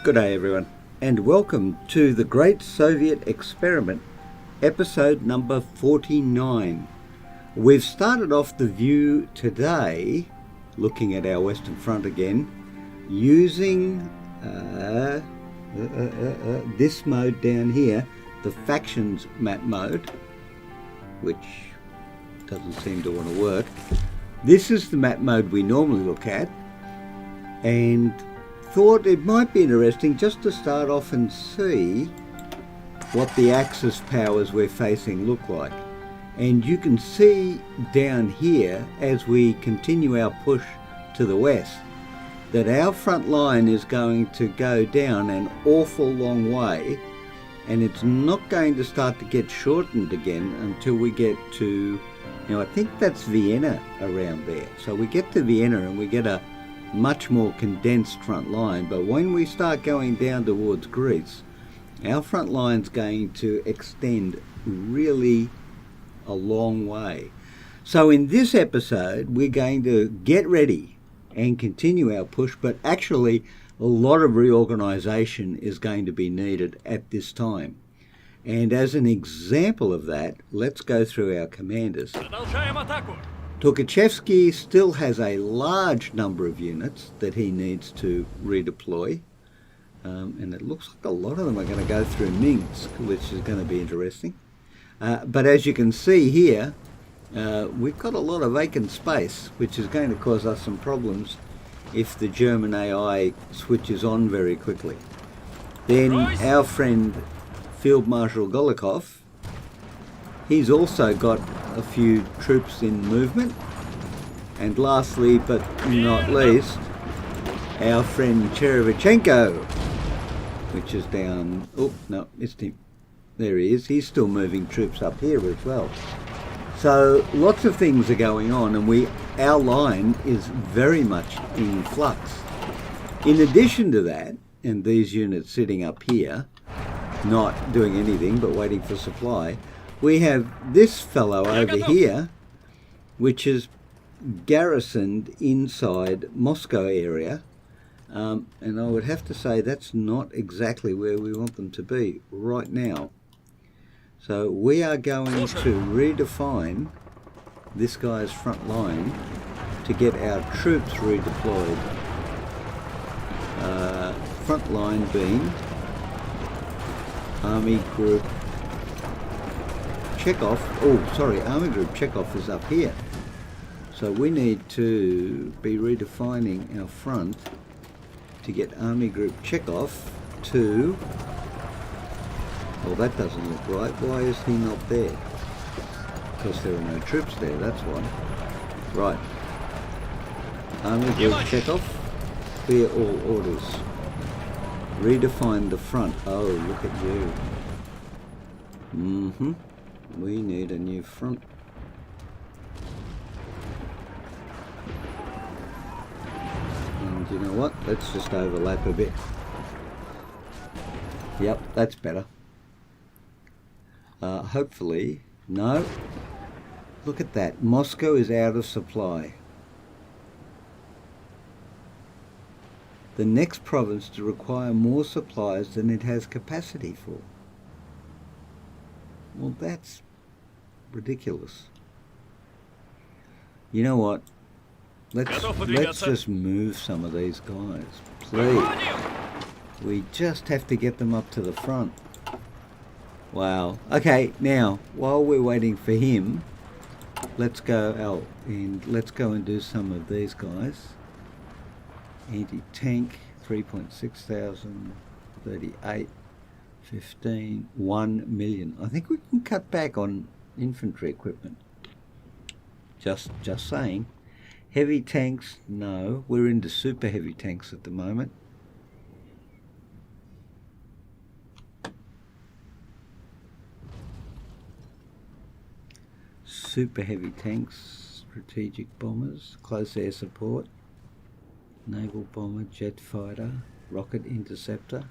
Good day everyone, and welcome to the Great Soviet Experiment, episode number 49. We've started off the view today, looking at our Western Front again, using this mode down here, the Factions map mode, which doesn't seem to want to work. This is the map mode we normally look at, and thought it might be interesting just to start off and see what the Axis powers we're facing look like. And you can see down here, as we continue our push to the west, that our front line is going to go down an awful long way, and it's not going to start to get shortened again until we get to, I think that's Vienna around there. So we get to Vienna and we get a much more condensed front line, but when we start going down towards Greece, our front line's going to extend really a long way. So in this episode we're going to get ready and continue our push, but actually a lot of reorganization is going to be needed at this time. And as an example of that, let's go through our commanders. Tukhachevsky still has a large number of units that he needs to redeploy, and it looks like a lot of them are going to go through Minsk, which is going to be interesting. But as you can see here, we've got a lot of vacant space, which is going to cause us some problems if the German AI switches on very quickly. Then our friend Field Marshal Golikov, he's also got a few troops in movement. And lastly, but not least, our friend Cherevchenko, which is down, oh no, missed him. There he is, he's still moving troops up here as well. So lots of things are going on, and our line is very much in flux. In addition to that, and these units sitting up here, not doing anything but waiting for supply, we have this fellow over here, which is garrisoned inside Moscow area, and I would have to say that's not exactly where we want them to be right now. So we are going to redefine this guy's front line to get our troops redeployed. Front line being Army Group Chekhov. Oh, sorry, Army Group Chekhov is up here. So we need to be redefining our front to get Army Group Chekhov to... Well, that doesn't look right. Why is he not there? Because there are no troops there, that's why. Right. Army Group Chekhov, clear all orders. Redefine the front. Oh, look at you. We need a new front. And you know what? Let's just overlap a bit. Yep, that's better. Hopefully, no. Look at that. Moscow is out of supply. The next province to require more supplies than it has capacity for. Well, that's ridiculous. You know what? Let's just move some of these guys, please. We just have to get them up to the front. Wow. Okay, now while we're waiting for him, let's go and do some of these guys. Anti-tank, 3.6 thousand, 38, 15, 1 million. I think we can cut back on infantry equipment. Just saying. Heavy tanks, no. We're into super heavy tanks at the moment. Super heavy tanks, strategic bombers, close air support, naval bomber, jet fighter, rocket interceptor,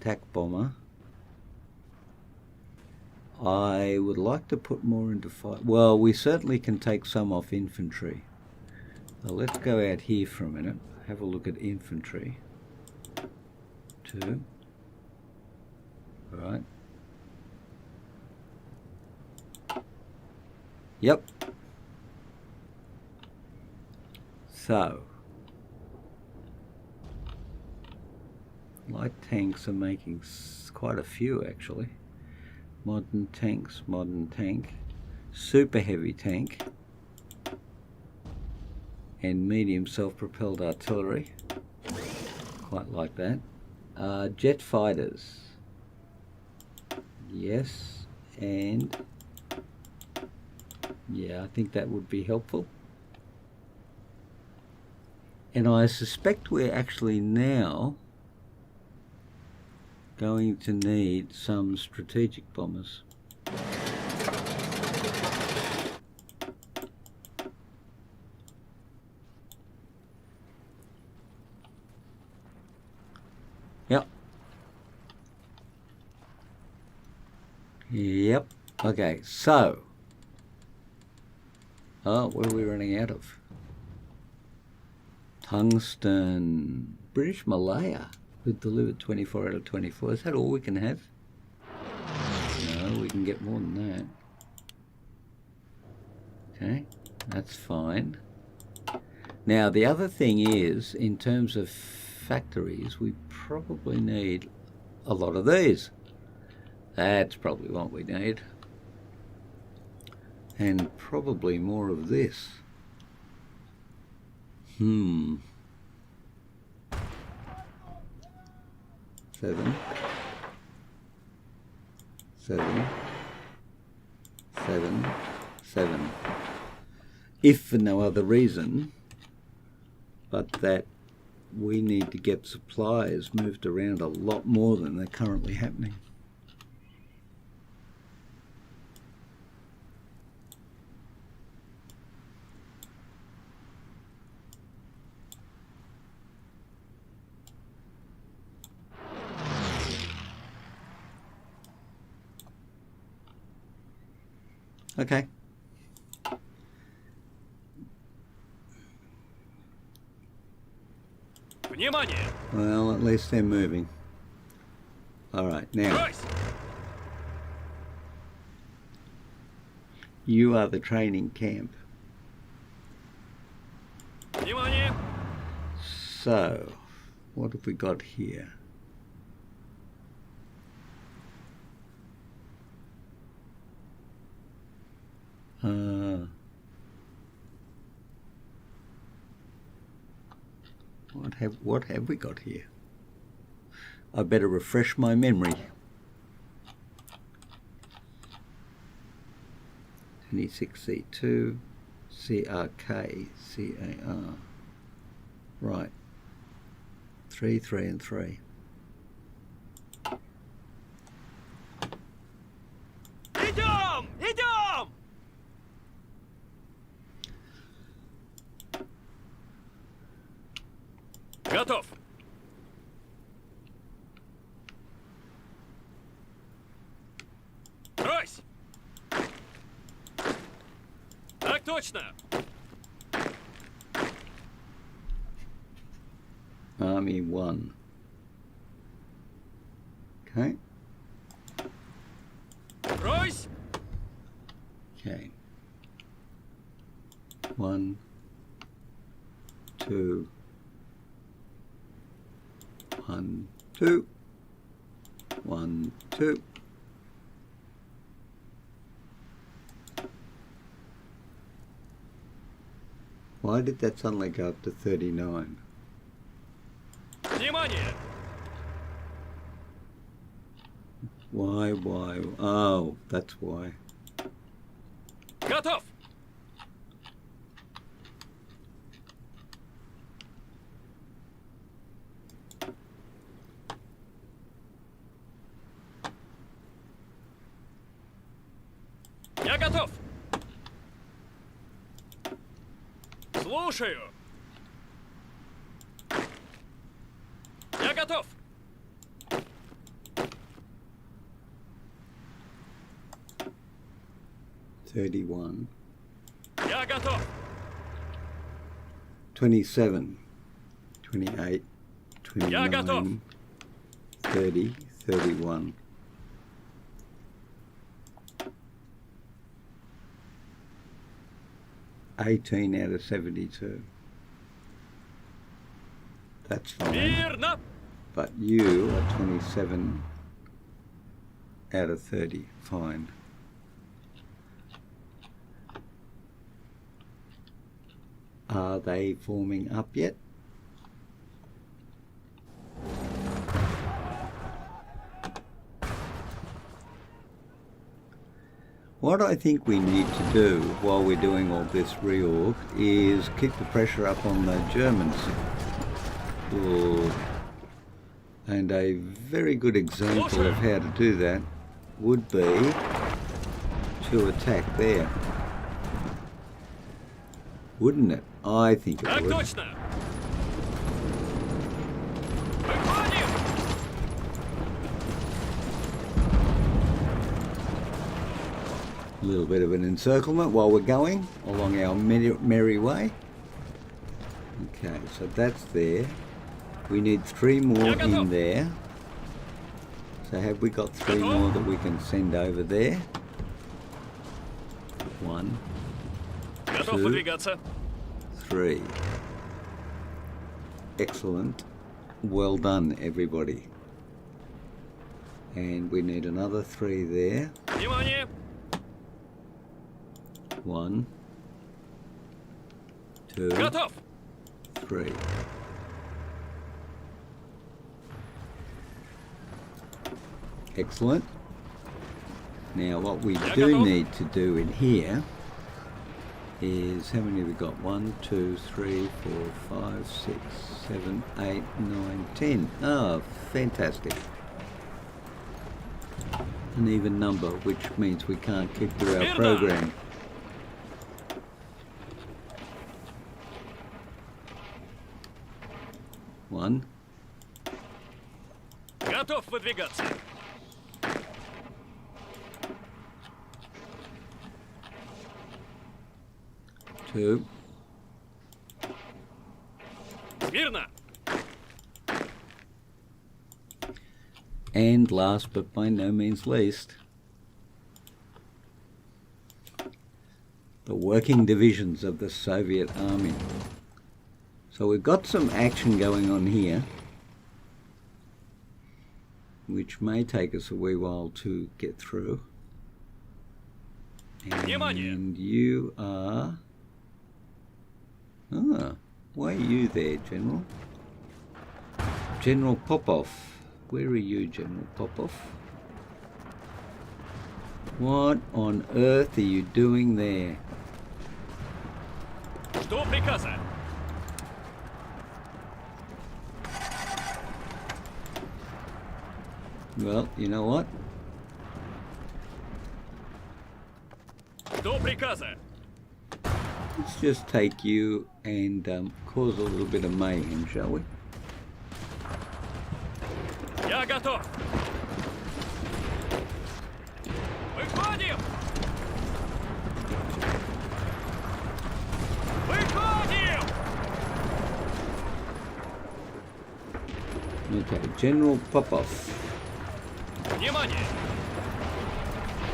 attack bomber. I would like to put more into fight. Well, we certainly can take some off infantry. So let's go out here for a minute, have a look at infantry. 2. All right. Yep. So, light tanks are making quite a few actually. Modern tanks, modern tank, super heavy tank, and medium self-propelled artillery. Quite like that. Jet fighters. Yes, and yeah, I think that would be helpful. And I suspect we're actually now going to need some strategic bombers. Yep. Yep. Okay, so. Oh, what are we running out of? Tungsten. British Malaya, who delivered 24 out of 24. Is that all we can have? No, we can get more than that. Okay, that's fine. Now, the other thing is, in terms of factories, we probably need a lot of these. That's probably what we need. And probably more of this. 7, 7, 7, 7. If for no other reason but that we need to get supplies moved around a lot more than they're currently happening. Okay. Well, at least they're moving. All right, now. You are the training camp. So, what have we got here? What have we got here? I better refresh my memory. 26C2, CRK, CAR. Right. 3, 3, and 3. Идем! Идем! Готов. Брось! Так точно! Army 1. Okay. Брось! Okay. 1, 2, 1, 2, 1, 2. Why did that suddenly go up to 39? Внимание! Why? Oh, that's why. Готов! Я готов! Слушаю! Я готов! 31. Я готов! 27. 28. Я готов. 29. 30, 31. $18 out of 72. That's fine. Мирно! But you are 27 out of 30. Fine. Are they forming up yet? What I think we need to do while we're doing all this reorg is keep the pressure up on the Germans. Ooh. And a very good example of how to do that would be to attack there. Wouldn't it? I think it Так would. точно! Выходим! A little bit of an encirclement while we're going along our merry way. Okay, so that's there. We need 3 more in there. So have we got 3 more that we can send over there? 1, Готов 2, выдвигаться. 3. Excellent. Well done, everybody. And we need another 3 there. Внимание! 1, 2, Готов! 3. Excellent. Now what we do need to do in here is, how many have we got? 1, 2, 3, 4, 5, 6, 7, 8, 9, 10. Oh, fantastic. An even number, which means we can't keep to our program. One. Готов выдвигаться. Two. Мирно! And last but by no means least, the working divisions of the Soviet Army. So we've got some action going on here, which may take us a wee while to get through. And you are... Ah, why are you there, General? General Popov. Where are you, General Popov? What on earth are you doing there? Жду приказа. Well, you know what? Жду приказа. Let's just take you and cause a little bit of mayhem, shall we? Я готов. Выходим! Выходим! Okay, General Popov. Внимание!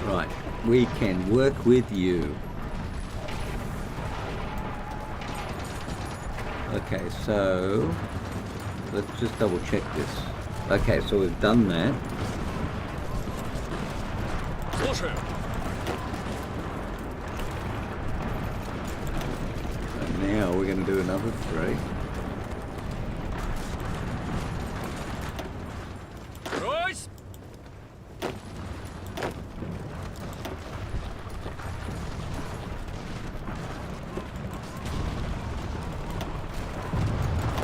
Right, we can work with you. Okay, so let's just double check this. Okay, so we've done that. Слушаю. And now we're going to do another 3. Брось!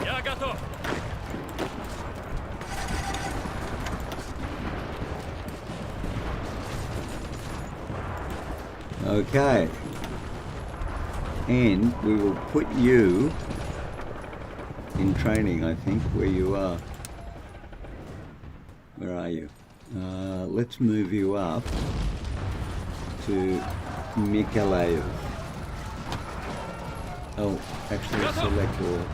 Я готов. Okay. And we will put you in training, I think, where you are. Where are you? Let's move you up to Mykolaiv. Oh, actually select all.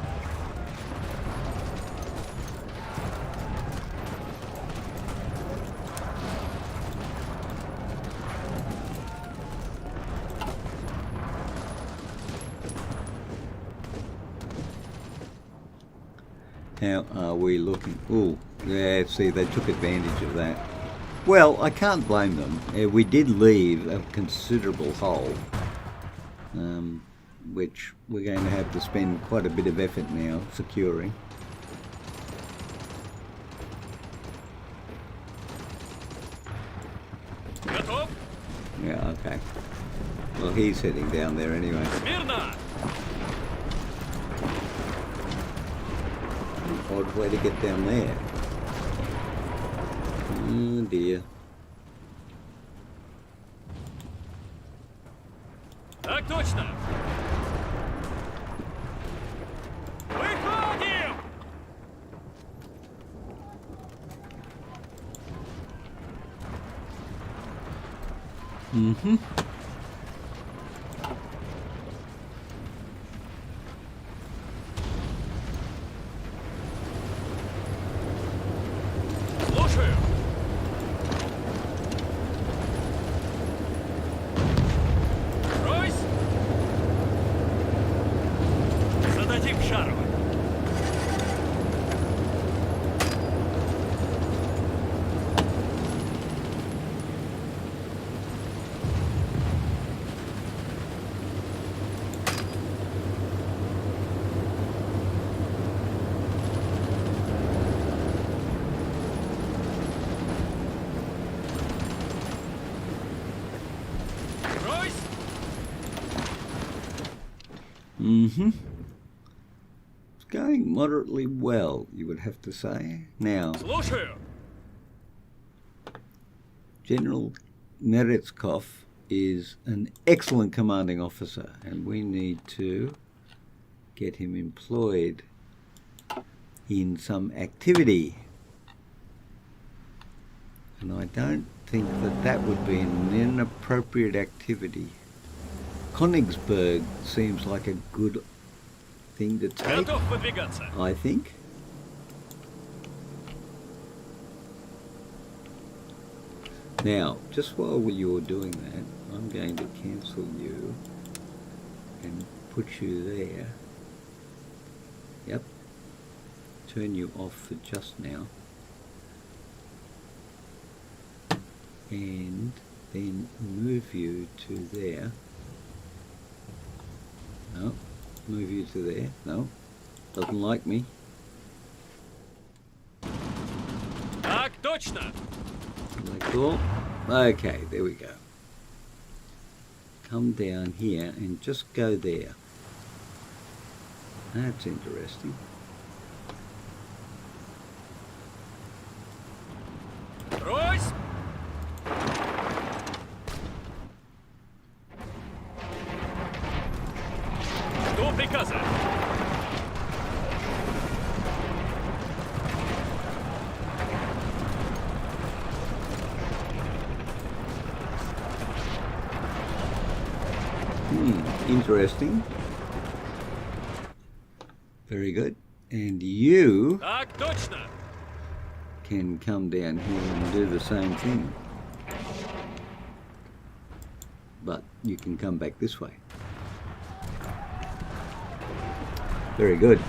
How are we looking? Oh, yeah, see, they took advantage of that. Well, I can't blame them. We did leave a considerable hole, which we're going to have to spend quite a bit of effort now securing. Готов? Yeah, okay. Well, he's heading down there anyway. Смирно! Odd way to get down there. Oh dear. Так точно! Выходим! Mm-hmm. Слушаю! Брось! Зададим шару! Брось! Mm-hmm. It's going moderately well, you would have to say. Now, Слушаю! General Meretskov is an excellent commanding officer, and we need to get him employed in some activity. And I don't think that that would be an inappropriate activity. Königsberg seems like a good thing to take, Готов выдвигаться! I think. Now, just while you're doing that, I'm going to cancel you and put you there. Yep. Turn you off for just now. And then move you to there. No. Move you to there. No. Doesn't like me. Так точно! Like cool. Okay, there we go. Come down here and just go there. That's interesting. Брось! Жду приказа! Interesting. Very good. And you Так точно! can come down here and do the same thing. But you can come back this way. Very good.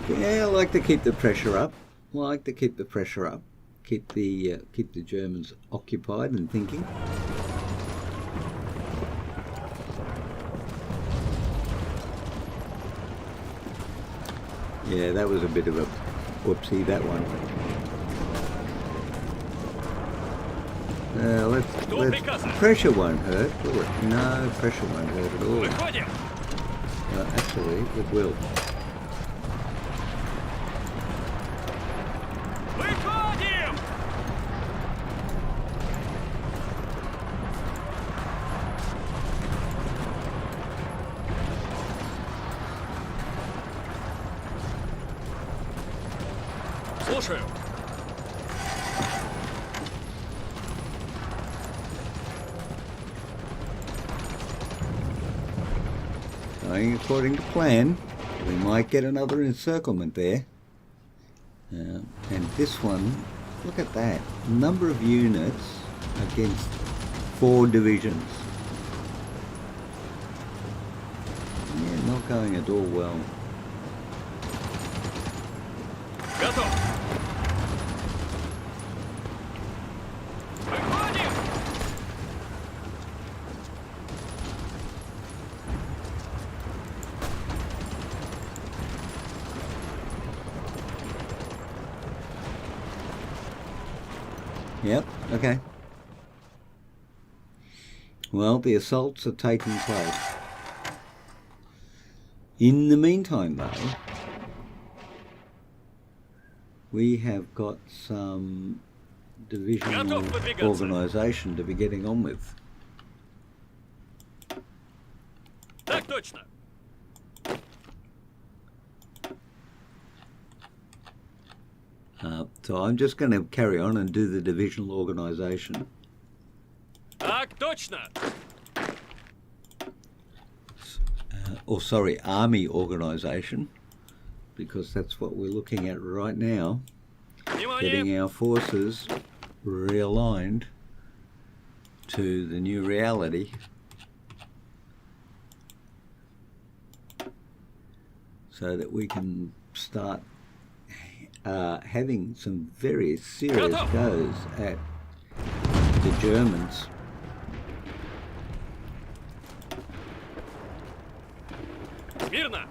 Yeah, I like to keep the pressure up. Like to keep the pressure up. Keep the Germans occupied and thinking. Yeah, that was a bit of a whoopsie, that one. Pressure won't hurt, will it? No, pressure won't hurt at all. Выходим! Actually, it will. Выходим! Слушаю! Going according to plan. We might get another encirclement there. And this one, look at that. Number of units against 4 divisions. Yeah, not going at all well. Yep, okay. Well, the assaults are taking place. In the meantime, though, we have got some divisional organisation to be getting on with. Так точно. So I'm just going to carry on and do the divisional organisation. Так точно. Or sorry, army organisation, because that's what we're looking at right now. Внимание. Getting our forces realigned to the new reality. So that we can start having some very serious goes at the Germans. Смирно.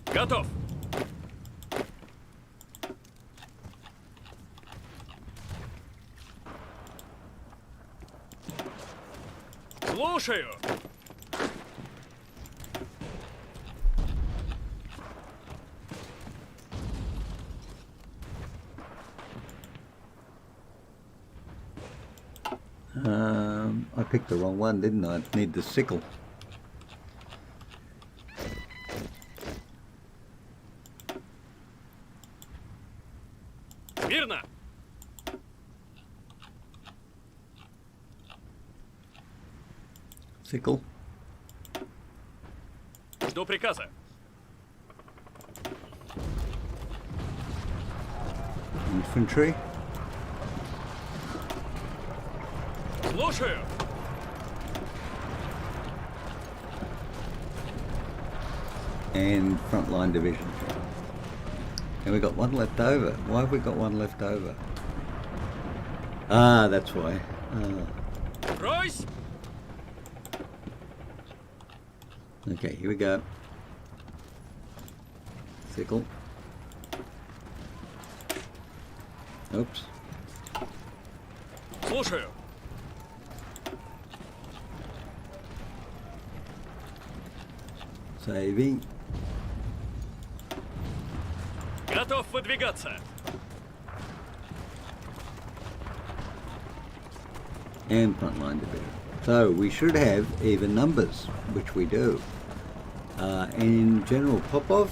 Готов. Слушаю. I picked the wrong one, didn't I? I need the sickle. Смирно. Sickle. Жду приказа. Infantry. Слушаю. And frontline division. And we got one left over. Why have we got one left over? Ah, that's why. Брось. Okay, here we go. Sickle. Oops. Слушаю. Saving. Готов выдвигаться. And frontline division. So we should have even numbers, which we do. And General Popov.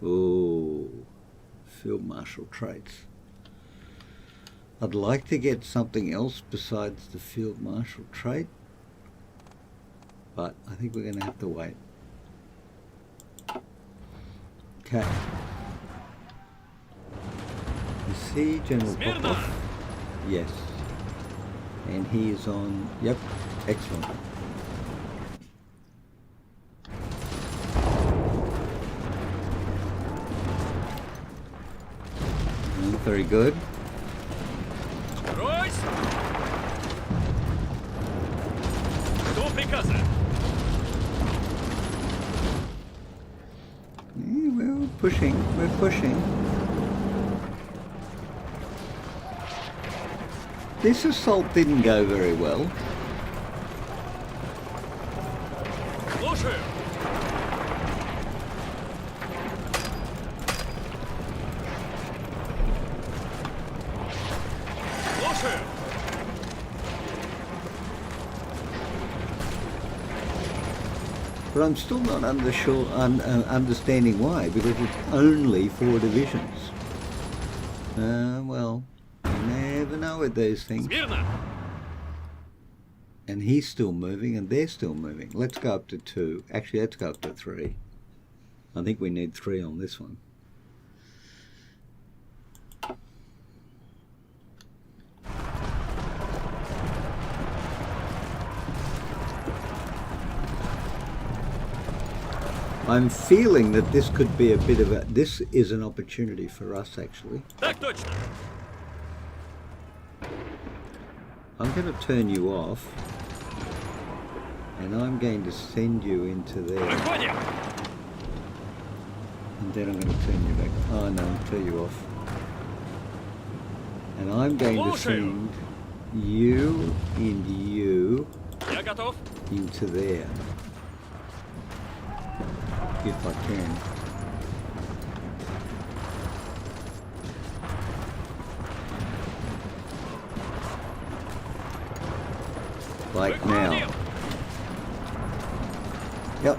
Oh, Field Marshal traits. I'd like to get something else besides the Field Marshal trait, but I think we're going to have to wait. Okay. Is he General Popov? Yes. And he is on, yep, excellent. Very good. Брось. Жду приказа. Yeah, we're pushing, we're pushing. This assault didn't go very well. Слушаю. Слушаю. But I'm still not understanding why, because it's only 4 divisions. Well, you never know with these things. Смирно. And he's still moving, and they're still moving. Let's go up to 2. Actually, let's go up to 3. I think we need 3 on this one. I'm feeling that this could be a bit of a... This is an opportunity for us, actually. Так точно. I'm going to turn you off. And I'm going to send you into there. Выходим! And then I'm going to turn you back. Oh no, turn you off. And I'm going to send you and you Я готов. into there. If I can. Like now. Выходим! Yep.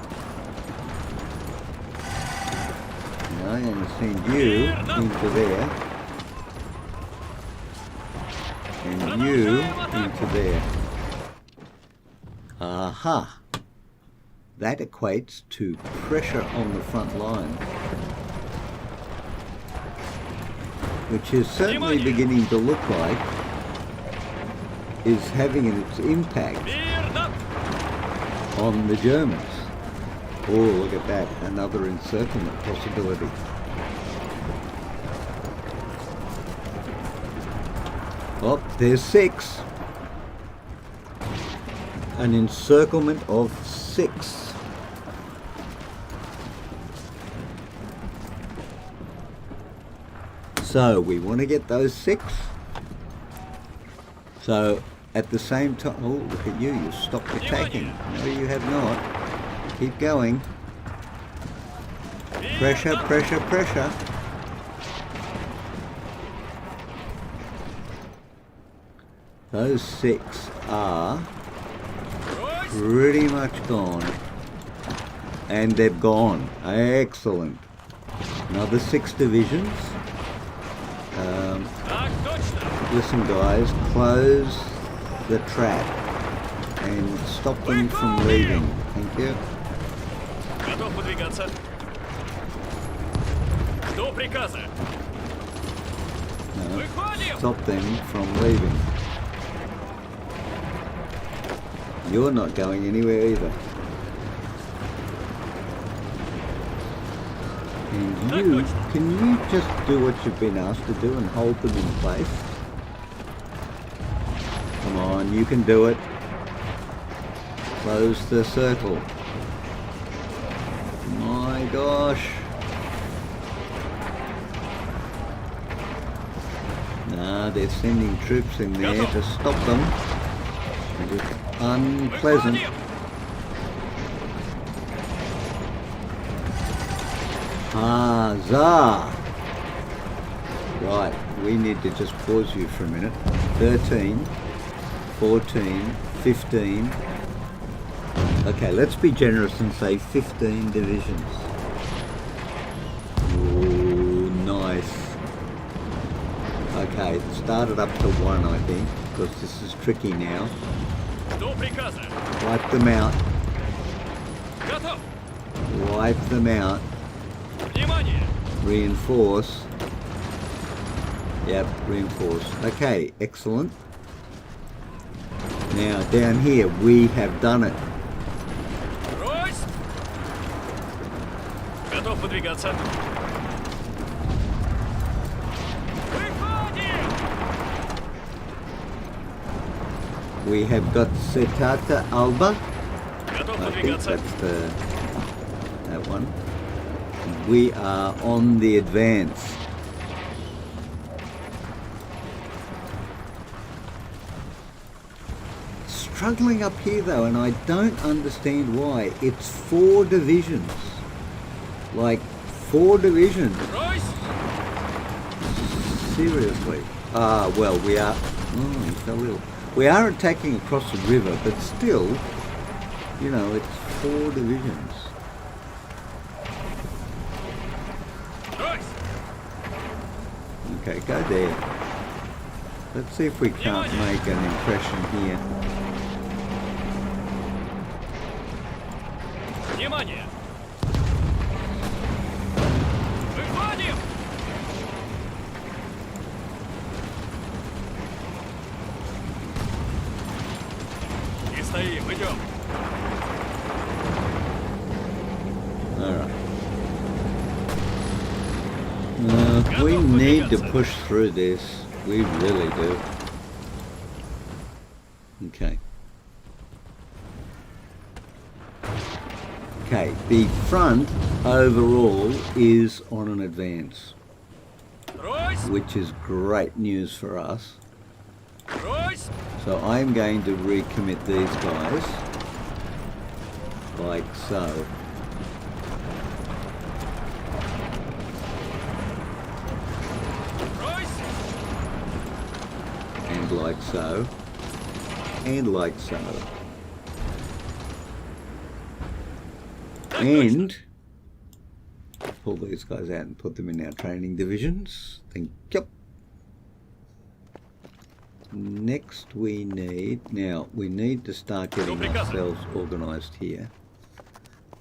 Now I'm going to send you into there. And you into there. Aha! That equates to pressure on the front line, which is certainly beginning to look like is having its impact Мирно! on the Germans. Oh, look at that, another encirclement possibility. Oh, there's 6. An encirclement of 6. So we want to get those 6. So at the same time, oh, look at you, you've stopped attacking. No, you have not. Keep going. Pressure, pressure, pressure. Those 6 are pretty much gone. And they've gone. Excellent. Another 6 divisions. Так точно! Listen guys, close the trap and stop them from leaving. Thank you. Готов выдвигаться. Жду приказа. No, Выходим! stop them from leaving. You're not going anywhere either. And you, can you just do what you've been asked to do and hold them in place? Come on, you can do it. Close the circle. My gosh. Nah, they're sending troops in there to stop them. And it's unpleasant. Huzzah! Right, we need to just pause you for a minute. 13, 14, 15. Okay, let's be generous and say 15 divisions. Ooh, nice. Okay, start it up to 1, I think, because this is tricky now. Жду приказа. Wipe them out. Готов! Wipe them out. Внимание! Reinforce. Yep, reinforce. Okay, excellent. Now, down here, we have done it. Брось! Готов выдвигаться. Выходим! We have got Setata Alba. Готов I think выдвигаться. that's that one. We are on the advance. Struggling up here though, and I don't understand why. It's 4 divisions. Like 4 divisions. Брось! Seriously. Well, we are. Oh, he fell ill. We are attacking across the river, but still, you know, it's 4 divisions. Брось! Okay, go there. Let's see if we can't make an impression here. Внимание! Выходим! Не стоим, идем! Alright. We need to push through this. We really do. Okay. Okay, the front overall is on an advance, Тройсь! which is great news for us. Тройсь! So I'm going to recommit these guys like so. Тройсь! And like so. And like so. Так точно. And pull these guys out and put them in our training divisions. Thank you. Next we need to start getting ourselves organised here.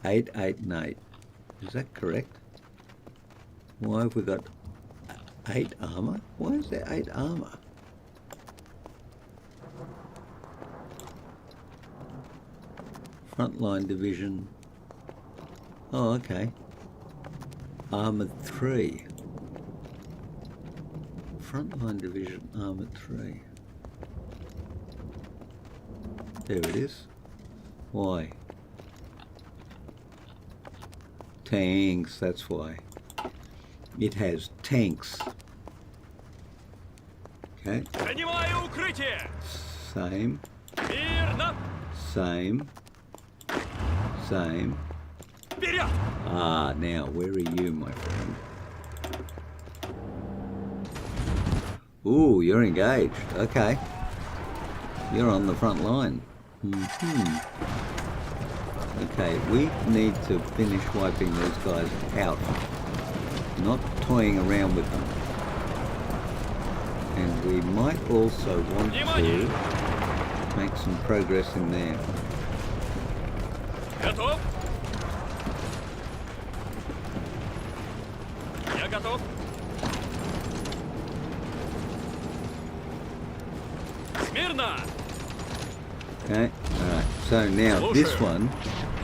8, 8 and 8. Is that correct? Why have we got 8 armour? Why is there 8 armour? Frontline division. Oh, okay. Armoured 3. Frontline division, armoured 3. There it is. Why? Tanks, that's why. It has tanks. Okay. Занимаю укрытие! Same, Мирно! same, same. Вперед! Ah, now, where are you, my friend? Ooh, you're engaged. Okay. You're on the front line. Okay, we need to finish wiping these guys out. Not toying around with them. And we might also want to make some progress in there. Готов? Я готов. Смирно! Okay, alright. So now this one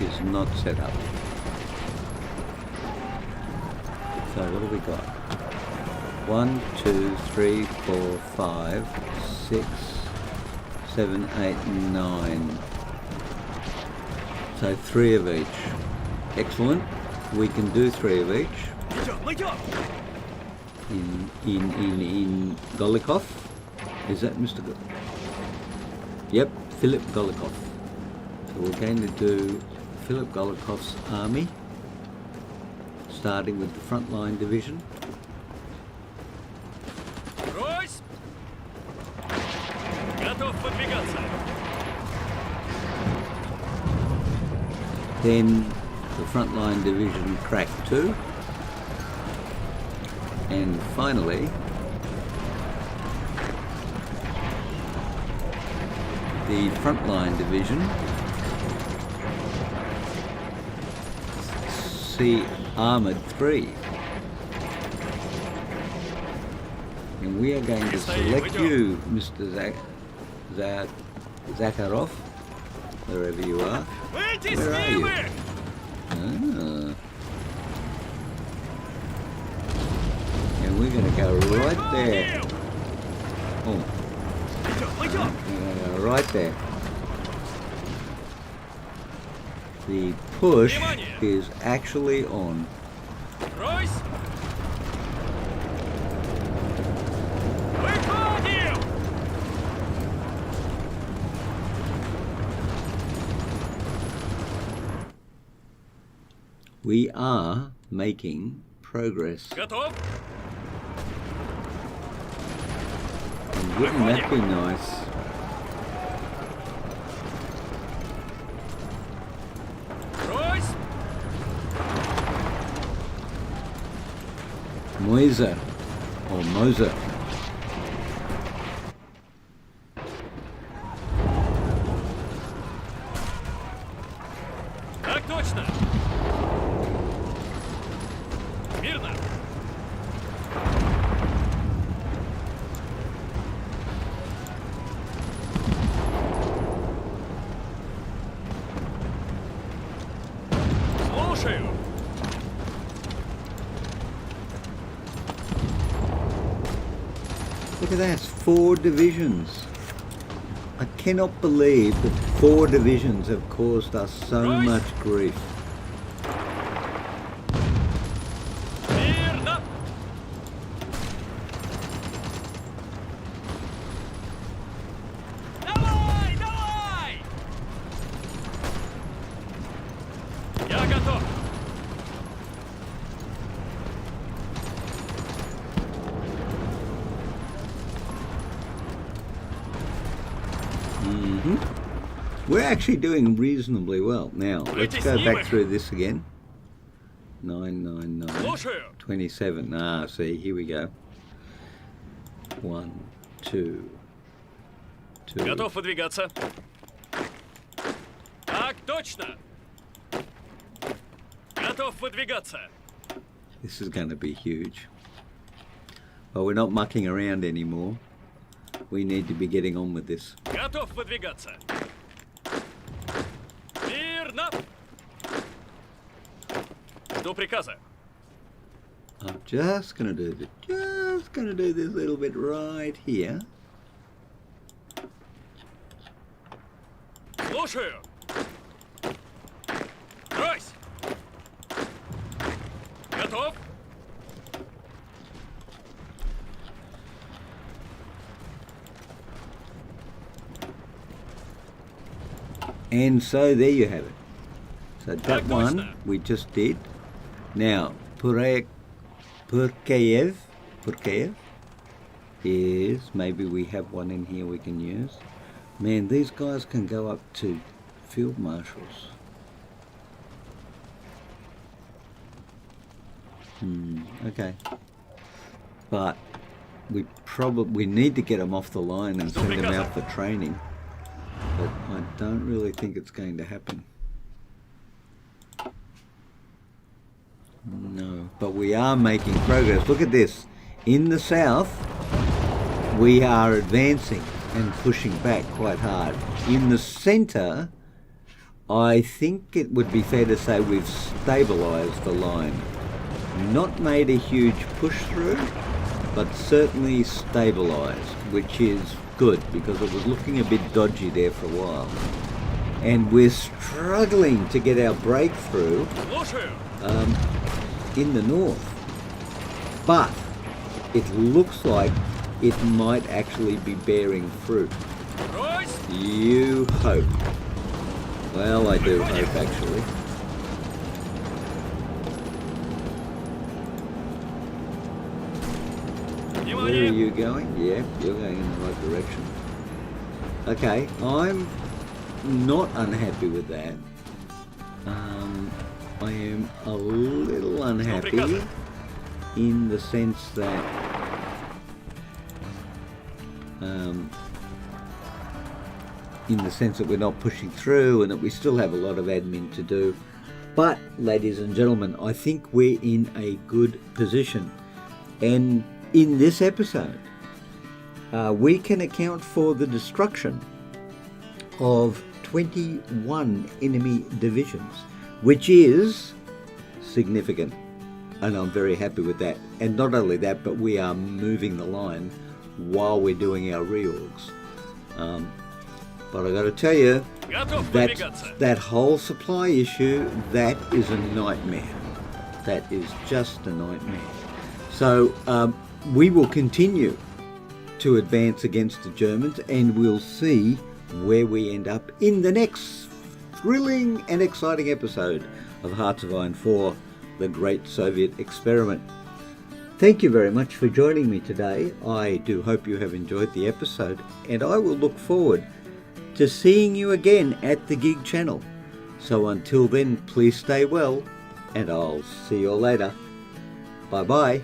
is not set up. So what have we got? 1, 2, 3, 4, 5, 6, 7, 8, 9. So 3 of each. Excellent. We can do 3 of each. Идем! In Golikov. Is that Mr. Yep, Philip Golikov. So we're going to do Philip Golikov's army, starting with the frontline division. Тройсь! Готов подвигаться! Then the frontline division crack 2. And finally, the frontline division C armoured 3. And we are going to select you, Mr. Zakharov, wherever you are. Where are you? Ah. And we're going to go right there. Oh. Right there. The push is actually on. Тройсь! Выходим! We are making progress. Готов? And wouldn't that be nice? Тройсь! Moise or Moser. Так точно! Мирно! Слушаю! Look at that, 4 divisions. I cannot believe that 4 divisions have caused us so much grief. We're actually doing reasonably well. Now, let's go back through this again. 999. Слушаю. 27. Ah, see, here we go. 1, 2, 2. Готов выдвигаться. Так точно. Готов выдвигаться. This is going to be huge. But we're not mucking around anymore. We need to be getting on with this. Готов выдвигаться. Мирно. Жду приказа. I'm just going to do this little bit right here. Слушаю. Брось. Готов. And so there you have it. So that Так one точно. we just did. Now, Purkeyev is, maybe we have one in here we can use. Man, these guys can go up to field marshals. Okay. But we need to get them off the line and send them out for training. But I don't really think it's going to happen. No, but we are making progress. Look at this. In the south, we are advancing and pushing back quite hard. In the centre, I think it would be fair to say we've stabilised the line. Not made a huge push through, but certainly stabilised, which is good because it was looking a bit dodgy there for a while. And we're struggling to get our breakthrough Слушаю. in the north. But it looks like it might actually be bearing fruit. Брось. You hope. Well, I do hope actually. Where are Внимание. you going? Yeah, you're going in the right direction. Okay, I'm not unhappy with that. I am a little unhappy in the sense that we're not pushing through and that we still have a lot of admin to do. But, ladies and gentlemen, I think we're in a good position. And in this episode, we can account for the destruction of 21 enemy divisions, which is significant. And I'm very happy with that. And not only that, but we are moving the line while we're doing our reorgs. But I got to tell you, Готов выдвигаться. that whole supply issue, that is a nightmare. That is just a nightmare. So we will continue to advance against the Germans, and we'll see where we end up in the next thrilling and exciting episode of Hearts of Iron 4, The Great Soviet Experiment. Thank you very much for joining me today. I do hope you have enjoyed the episode, and I will look forward to seeing you again at the Gig channel. So until then, please stay well, and I'll see you all later. Bye-bye.